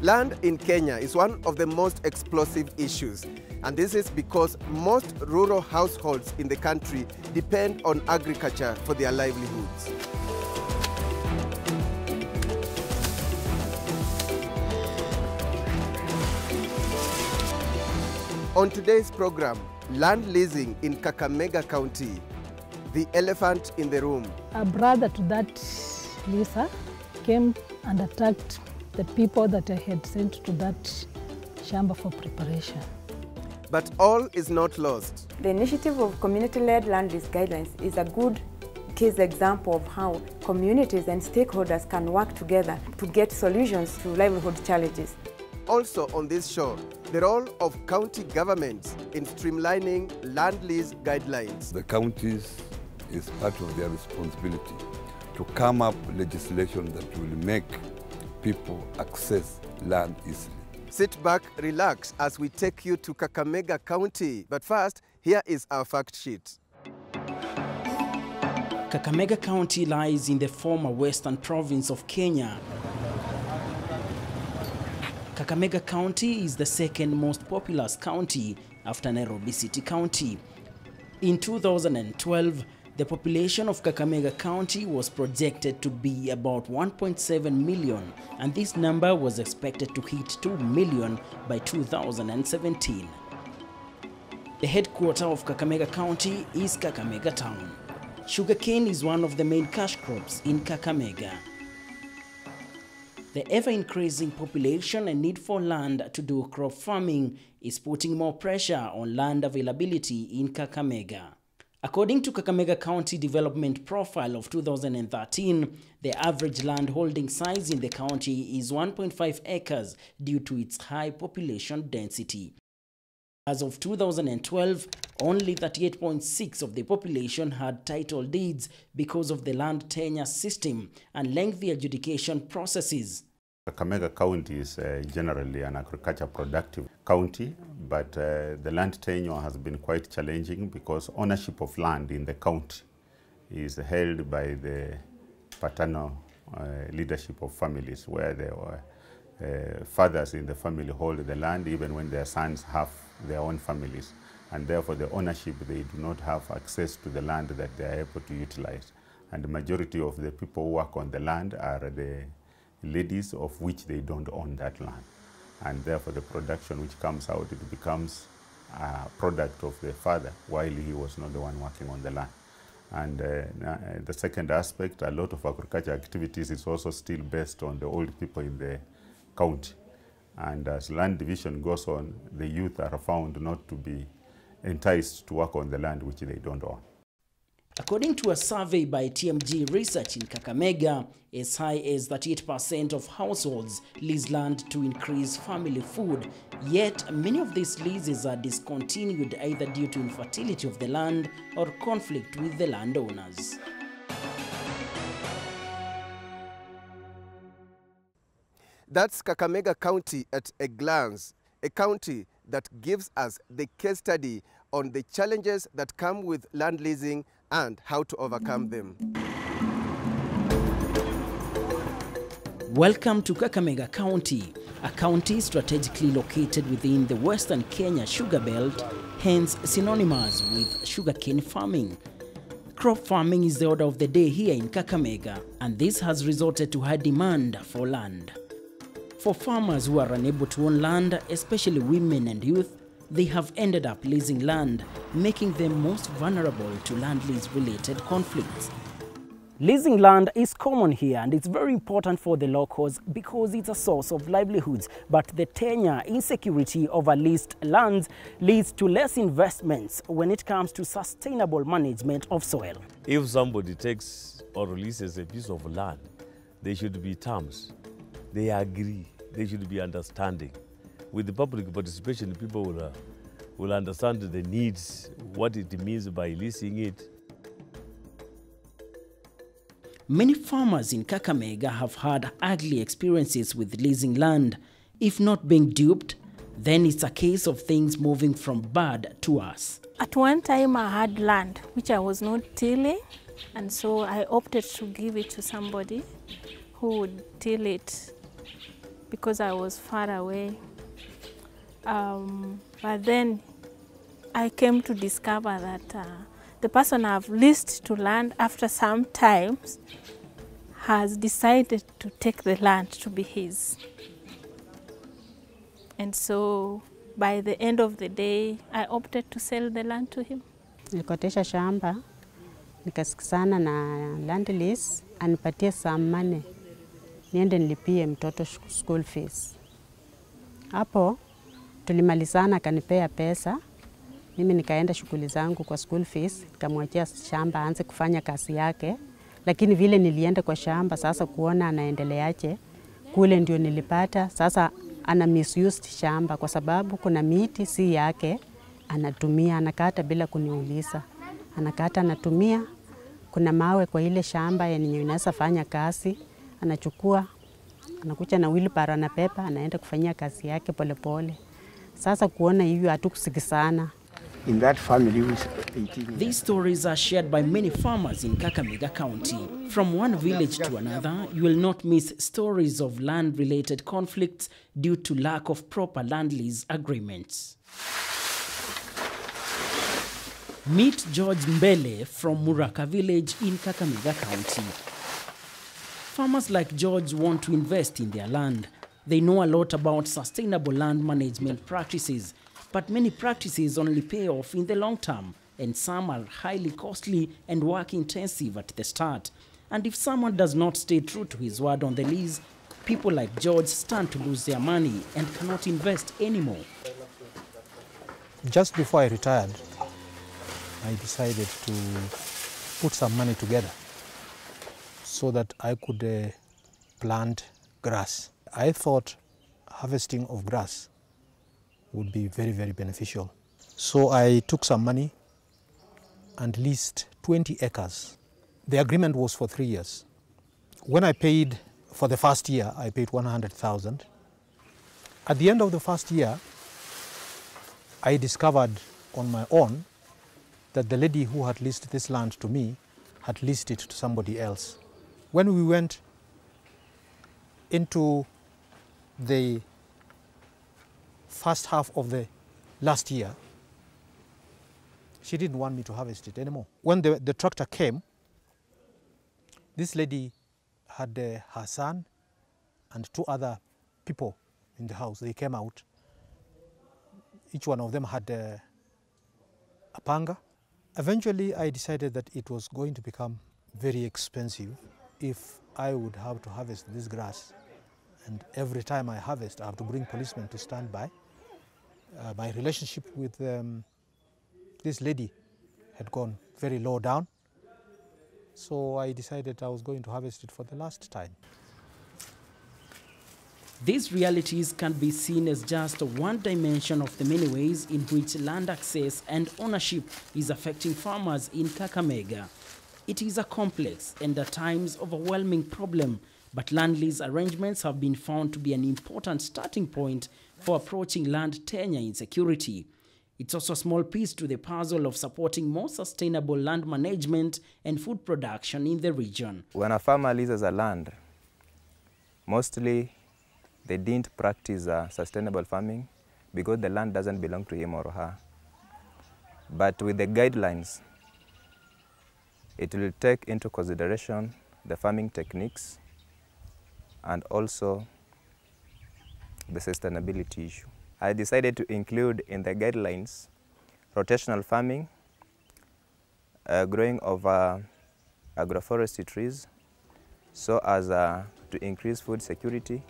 Land in Kenya is one of the most explosive issues, and this is because most rural households in the country depend on agriculture for their livelihoods. On today's program, land leasing in Kakamega County, the elephant in the room. A brother to that leaser came and attacked the people that I had sent to that shamba for preparation. But all is not lost. The initiative of community-led land lease guidelines is a good case example of how communities and stakeholders can work together to get solutions to livelihood challenges. Also on this show, the role of county governments in streamlining land lease guidelines. The counties is part of their responsibility to come up with legislation that will make people access land easily. Sit back, relax as we take you to Kakamega County. But first, here is our fact sheet. Kakamega County lies in the former western province of Kenya. Kakamega County is the second most populous county after Nairobi City County. In 2012, the population of Kakamega County was projected to be about 1.7 million, and this number was expected to hit 2 million by 2017. The headquarters of Kakamega County is Kakamega Town. Sugarcane is one of the main cash crops in Kakamega. The ever-increasing population and need for land to do crop farming is putting more pressure on land availability in Kakamega. According to Kakamega County Development Profile of 2013, the average land holding size in the county is 1.5 acres due to its high population density. As of 2012, only 38.6% of the population had title deeds because of the land tenure system and lengthy adjudication processes. Kakamega County is generally an agriculture productive county, but the land tenure has been quite challenging because ownership of land in the county is held by the paternal leadership of families, where the fathers in the family hold the land even when their sons have their own families, and therefore the ownership, they do not have access to the land that they are able to utilize. And the majority of the people who work on the land are the ladies, of which they don't own that land. And therefore the production which comes out, it becomes a product of the father while he was not the one working on the land. And the second aspect, a lot of agriculture activities is also still based on the old people in the county. And as land division goes on, the youth are found not to be enticed to work on the land which they don't own. According to a survey by TMG Research in Kakamega, as high as 38% of households lease land to increase family food, yet many of these leases are discontinued either due to infertility of the land or conflict with the landowners. That's Kakamega County at a glance, a county that gives us the case study on the challenges that come with land leasing and how to overcome them. Welcome to Kakamega County, a county strategically located within the Western Kenya sugar belt, hence synonymous with sugarcane farming. Crop farming is the order of the day here in Kakamega, and this has resulted to high demand for land. For farmers who are unable to own land, especially women and youth, they have ended up leasing land, making them most vulnerable to land lease-related conflicts. Leasing land is common here, and it's very important for the locals because it's a source of livelihoods. But the tenure insecurity of leased lands leads to less investments when it comes to sustainable management of soil. If somebody takes or leases a piece of land, there should be terms. They agree. They should be understanding. With the public participation, people will understand the needs, what it means by leasing it. Many farmers in Kakamega have had ugly experiences with leasing land. If not being duped, then it's a case of things moving from bad to worse. At one time I had land which I was not tilling, and so I opted to give it to somebody who would till it because I was far away. But then I came to discover that the person I've leased to land after some times has decided to take the land to be his. And so by the end of the day, I opted to sell the land to him. Nilikotesha shamba, nikasikizana na land lease, anipatie some money, niende nilipie mtoto school fees. Hapo tulimalizana, akanipea pesa, mimi nikaenda shughuli zangu kwa school fees, nikamwachia shamba aanze kufanya kazi yake. Lakini vile nilienda kwa shamba sasa kuona anaendeleaje, kule ndio nilipata sasa ana misused shamba kwa sababu kuna miti si yake, anatumia, anakata bila kuniuliza. Anakata, anatumia, kuna mawe kwa ile shamba yenye inaweza fanya kazi, anachukua, anakuja na wheelbarrow na pepa, anaenda kufanyia kazi yake polepole. Sasa kuona hivyo hatukusikizana. In that family with 18 These stories are shared by many farmers in Kakamega County. From one village to another, you will not miss stories of land-related conflicts due to lack of proper land lease agreements. Meet George Mbele from Muraka village in Kakamega County. Farmers like George want to invest in their land. They know a lot about sustainable land management practices, but many practices only pay off in the long term, and some are highly costly and work-intensive at the start. And if someone does not stay true to his word on the lease, people like George stand to lose their money and cannot invest anymore. Just before I retired, I decided to put some money together so that I could plant grass. I thought harvesting of grass would be very, very beneficial. So I took some money and leased 20 acres. The agreement was for 3 years. When I paid for the first year, I paid 100,000. At the end of the first year, I discovered on my own that the lady who had leased this land to me had leased it to somebody else. When we went into the first half of the last year, she didn't want me to harvest it anymore. When the tractor came, this lady had her son and 2 other people in the house. They came out. Each one of them had a panga. Eventually, I decided that it was going to become very expensive if I would have to harvest this grass. And every time I harvest, I have to bring policemen to stand by. My relationship with this lady had gone very low down. So I decided I was going to harvest it for the last time. These realities can be seen as just one dimension of the many ways in which land access and ownership is affecting farmers in Kakamega. It is a complex and at times overwhelming problem, but land lease arrangements have been found to be an important starting point for approaching land tenure insecurity. It's also a small piece to the puzzle of supporting more sustainable land management and food production in the region. When a farmer leases a land, mostly they didn't practice sustainable farming because the land doesn't belong to him or her. But with the guidelines, it will take into consideration the farming techniques and also the sustainability issue. I decided to include in the guidelines rotational farming, growing of agroforestry trees, so as to increase food security.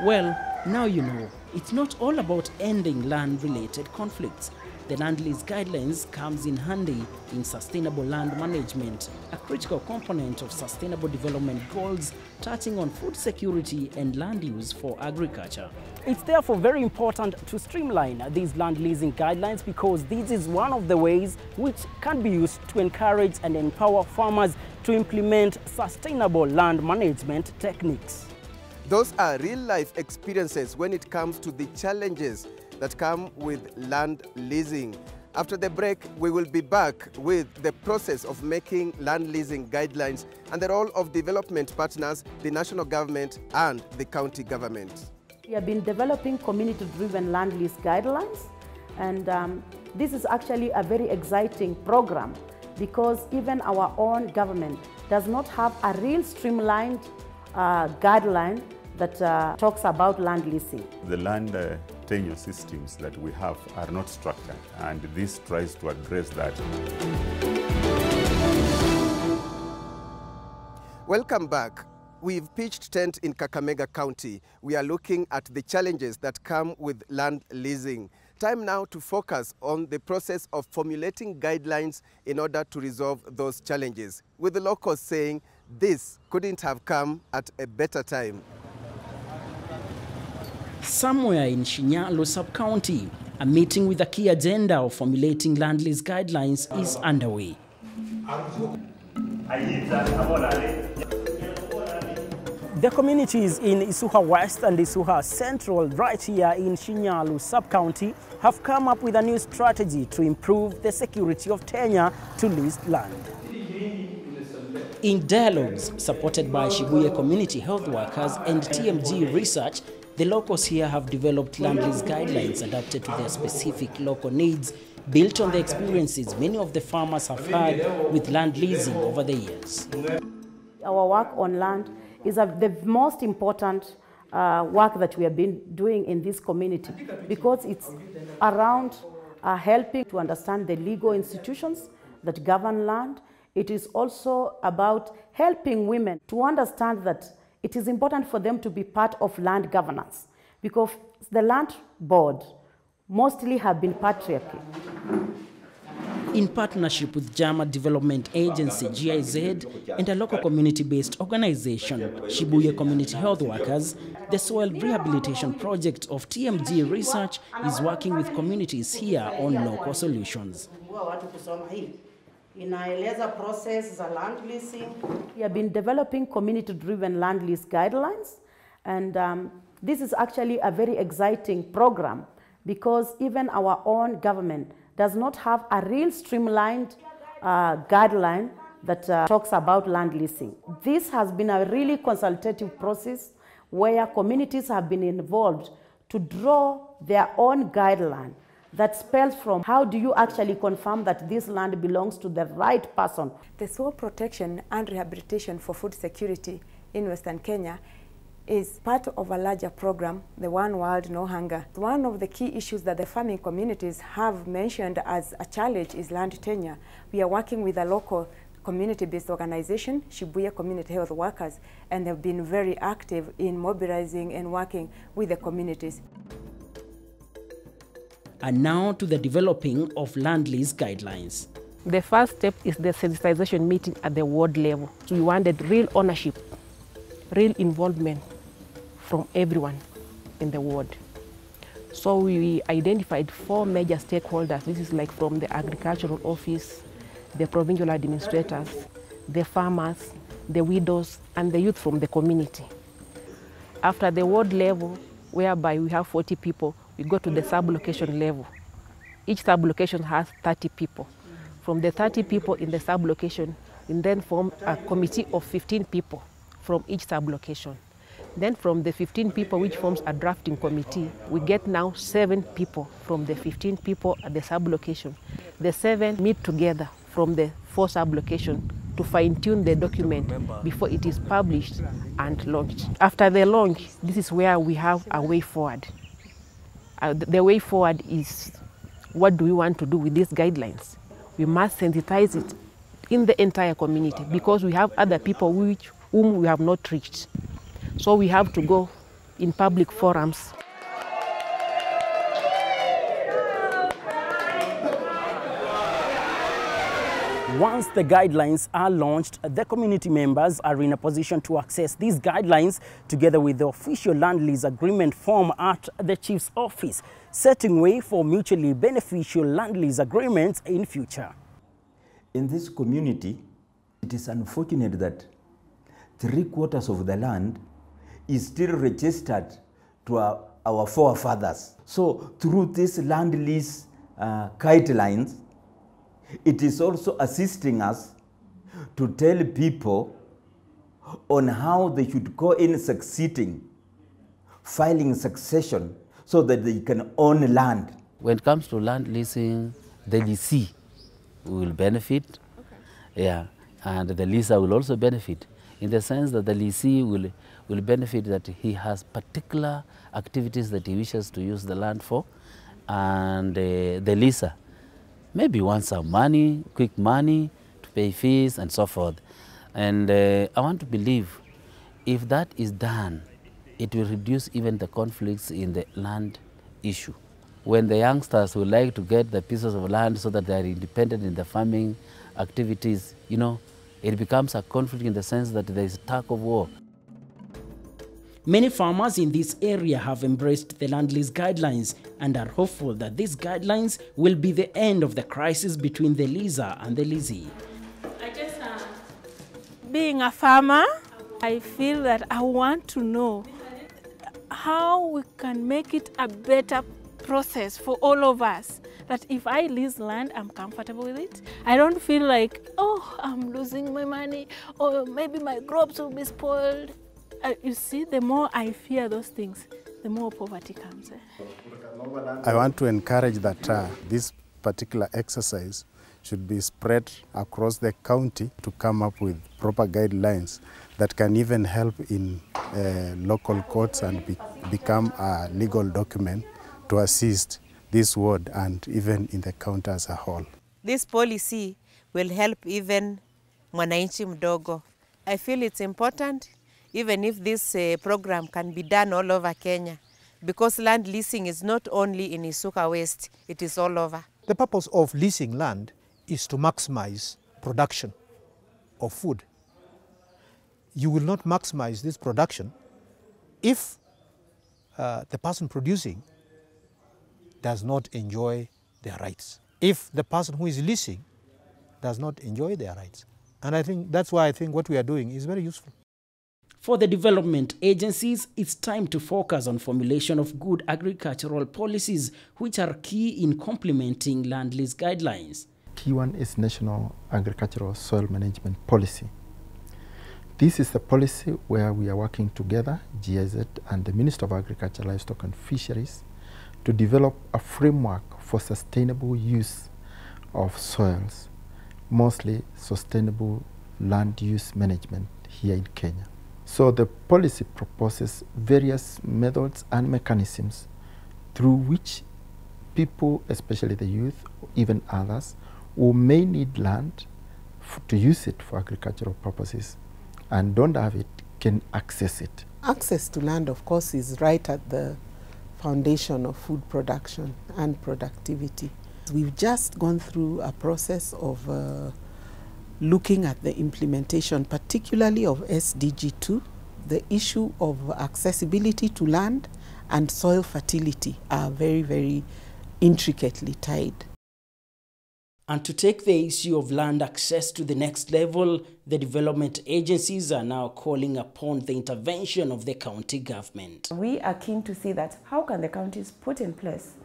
Well, now you know, it's not all about ending land-related conflicts. The land lease guidelines comes in handy in sustainable land management, a critical component of sustainable development goals touching on food security and land use for agriculture. It's therefore very important to streamline these land leasing guidelines because this is one of the ways which can be used to encourage and empower farmers to implement sustainable land management techniques. Those are real-life experiences when it comes to the challenges that come with land leasing. After the break, we will be back with the process of making land leasing guidelines and the role of development partners, the national government and the county government. We have been developing community-driven land lease guidelines, and this is actually a very exciting program because even our own government does not have a real streamlined guideline that talks about land leasing. The land tenure systems that we have are not structured, and this tries to address that. Welcome back. We've pitched tent in Kakamega County. We are looking at the challenges that come with land leasing. Time now to focus on the process of formulating guidelines in order to resolve those challenges, with the locals saying this couldn't have come at a better time. Somewhere in Shinyalu sub-county, a meeting with a key agenda of formulating land lease guidelines is underway. The communities in Isuha West and Isuha Central, right here in Shinyalu sub-county, have come up with a new strategy to improve the security of tenure to leased land. In dialogues supported by Shibuye community health workers and TMG research, the locals here have developed land lease guidelines adapted to their specific local needs, built on the experiences many of the farmers have had with land leasing over the years. Our work on land is the most important work that we have been doing in this community because it's around helping to understand the legal institutions that govern land. It is also about helping women to understand that it is important for them to be part of land governance because the land board mostly have been patriarchal. In partnership with Jama Development Agency, GIZ, and a local community-based organization, Shibuye Community Health Workers, the Soil Rehabilitation Project of TMG Research is working with communities here on local solutions. Inaeleza process za land leasing. We have been developing community-driven land lease guidelines, and this is actually a very exciting program because even our own government does not have a real streamlined guideline that talks about land leasing. This has been a really consultative process where communities have been involved to draw their own guideline that spells from how do you actually confirm that this land belongs to the right person. The soil protection and rehabilitation for food security in Western Kenya is part of a larger program, the One World No Hunger. One of the key issues that the farming communities have mentioned as a challenge is land tenure. We are working with a local community-based organization, Shibuye Community Health Workers, and they've been very active in mobilizing and working with the communities. And now to the developing of land lease guidelines. The first step is the sensitization meeting at the ward level. So we wanted real ownership, real involvement from everyone in the ward. So we identified 4 major stakeholders. This is like from the agricultural office, the provincial administrators, the farmers, the widows, and the youth from the community. After the ward level, whereby we have 40 people, we go to the sub-location level. Each sub-location has 30 people. From the 30 people in the sub-location, we then form a committee of 15 people from each sub-location. Then from the 15 people, which forms a drafting committee, we get now 7 people from the 15 people at the sub-location. The 7 meet together from the 4 sub-locations to fine-tune the document before it is published and launched. After the launch, this is where we have a way forward. The way forward is, what do we want to do with these guidelines? We must sensitize it in the entire community because we have other people whom we have not reached. So we have to go in public forums. Once the guidelines are launched, the community members are in a position to access these guidelines together with the official land lease agreement form at the chief's office, setting way for mutually beneficial land lease agreements in future. In this community, it is unfortunate that 3/4 of the land is still registered to our forefathers. So through this land lease guidelines, it is also assisting us to tell people on how they should go in succeeding, filing succession, so that they can own land. When it comes to land leasing, the leasee will benefit, and the leaser will also benefit, in the sense that the leasee will benefit that he has particular activities that he wishes to use the land for, and the leaser maybe wants some money, quick money, to pay fees and so forth. And I want to believe if that is done, it will reduce even the conflicts in the land issue. When the youngsters would like to get the pieces of land so that they are independent in the farming activities, you know, it becomes a conflict in the sense that there is a tug of war. Many farmers in this area have embraced the land lease guidelines and are hopeful that these guidelines will be the end of the crisis between the leaser and the leasee. Being a farmer, I feel that I want to know how we can make it a better process for all of us. That if I lease land, I'm comfortable with it. I don't feel like, oh, I'm losing my money, or maybe my crops will be spoiled. You see, the more I fear those things, the more poverty comes. I want to encourage that this particular exercise should be spread across the county to come up with proper guidelines that can even help in local courts and become a legal document to assist this ward and even in the county as a whole. This policy will help even mwananchi mdogo. I feel it's important, even if this program can be done all over Kenya, because land leasing is not only in Isuka West, it is all over. The purpose of leasing land is to maximize production of food. You will not maximize this production if the person producing does not enjoy their rights. If the person who is leasing does not enjoy their rights. And I think that's why I think what we are doing is very useful. For the development agencies, it's time to focus on formulation of good agricultural policies, which are key in complementing land lease guidelines. Key one is National Agricultural Soil Management Policy. This is a policy where we are working together, GIZ and the Minister of Agriculture, Livestock and Fisheries, to develop a framework for sustainable use of soils, mostly sustainable land use management here in Kenya. So the policy proposes various methods and mechanisms through which people, especially the youth, even others, who may need land to use it for agricultural purposes and don't have it, can access it. Access to land, of course, is right at the foundation of food production and productivity. We've just gone through a process of looking at the implementation, particularly of SDG 2. The issue of accessibility to land and soil fertility are very, very intricately tied. And to take the issue of land access to the next level, the development agencies are now calling upon the intervention of the county government. We are keen to see that how can the counties put in place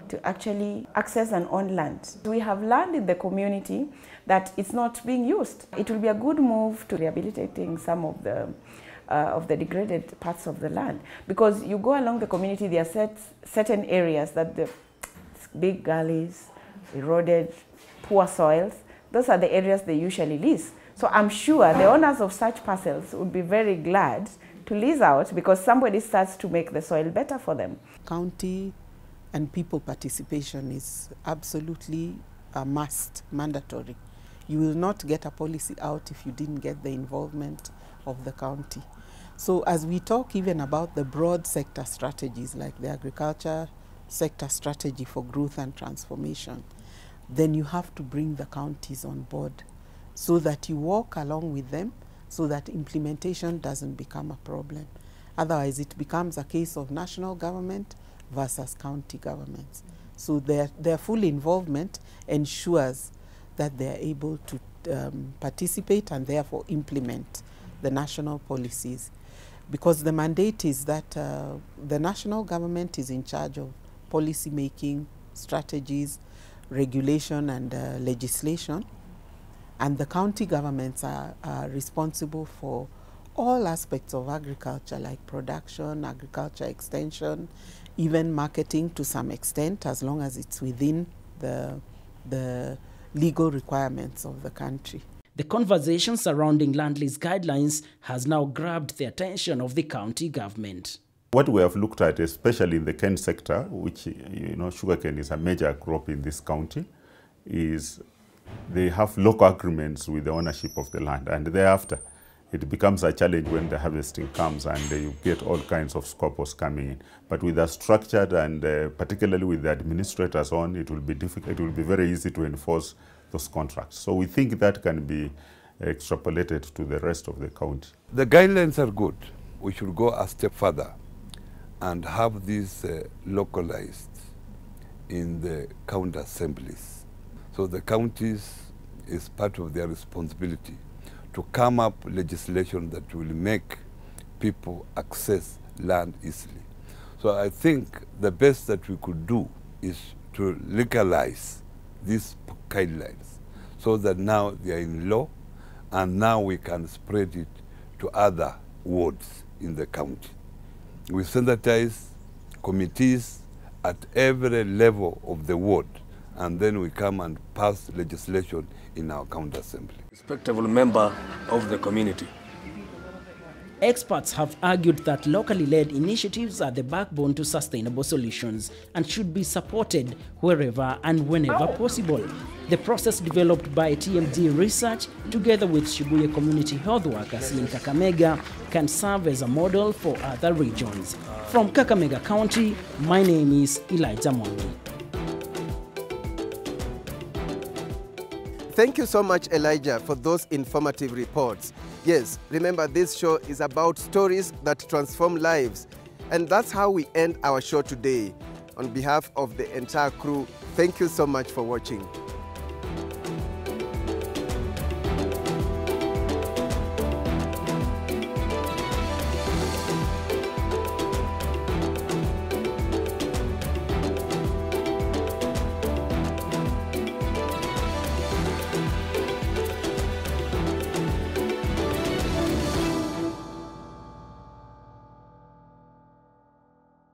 to actually access and own land. We have land in the community that it's not being used. It will be a good move to rehabilitating some of the degraded parts of the land, because you go along the community, there are certain areas that the big gullies, eroded, poor soils, those are the areas they usually lease. So I'm sure the owners of such parcels would be very glad to lease out because somebody starts to make the soil better for them. County and people participation is absolutely a must, mandatory. You will not get a policy out if you didn't get the involvement of the county. So as we talk even about the broad sector strategies like the agriculture sector strategy for growth and transformation, then you have to bring the counties on board so that you walk along with them so that implementation doesn't become a problem. Otherwise, it becomes a case of national government versus county governments. So their full involvement ensures that they are able to participate and therefore implement the national policies. Because the mandate is that the national government is in charge of policy making, strategies, regulation and legislation. And the county governments are responsible for all aspects of agriculture, like production, agriculture extension, even marketing to some extent, as long as it's within the legal requirements of the country. The conversation surrounding land lease guidelines has now grabbed the attention of the county government. What we have looked at, especially in the cane sector, which, you know, sugarcane is a major crop in this county, is they have local agreements with the ownership of the land, and thereafter it becomes a challenge when the harvesting comes and you get all kinds of scopos coming in. But with a structured and particularly with the administrators on, it will be difficult. It will be very easy to enforce those contracts. So we think that can be extrapolated to the rest of the county. The guidelines are good. We should go a step further and have these localized in the county assemblies. So the counties is part of their responsibility to come up legislation that will make people access land easily. So I think the best that we could do is to legalize these guidelines so that now they are in law, and now we can spread it to other wards in the county. We sensitize committees at every level of the ward, and then we come and pass legislation in our county assembly. Respectable member of the community. Experts have argued that locally led initiatives are the backbone to sustainable solutions and should be supported wherever and whenever possible. The process developed by TMG Research together with Shibuye community health workers in Kakamega can serve as a model for other regions. From Kakamega County, my name is Elijah Mwangi. Thank you so much, Elijah, for those informative reports. Yes, remember this show is about stories that transform lives. And that's how we end our show today. On behalf of the entire crew, thank you so much for watching.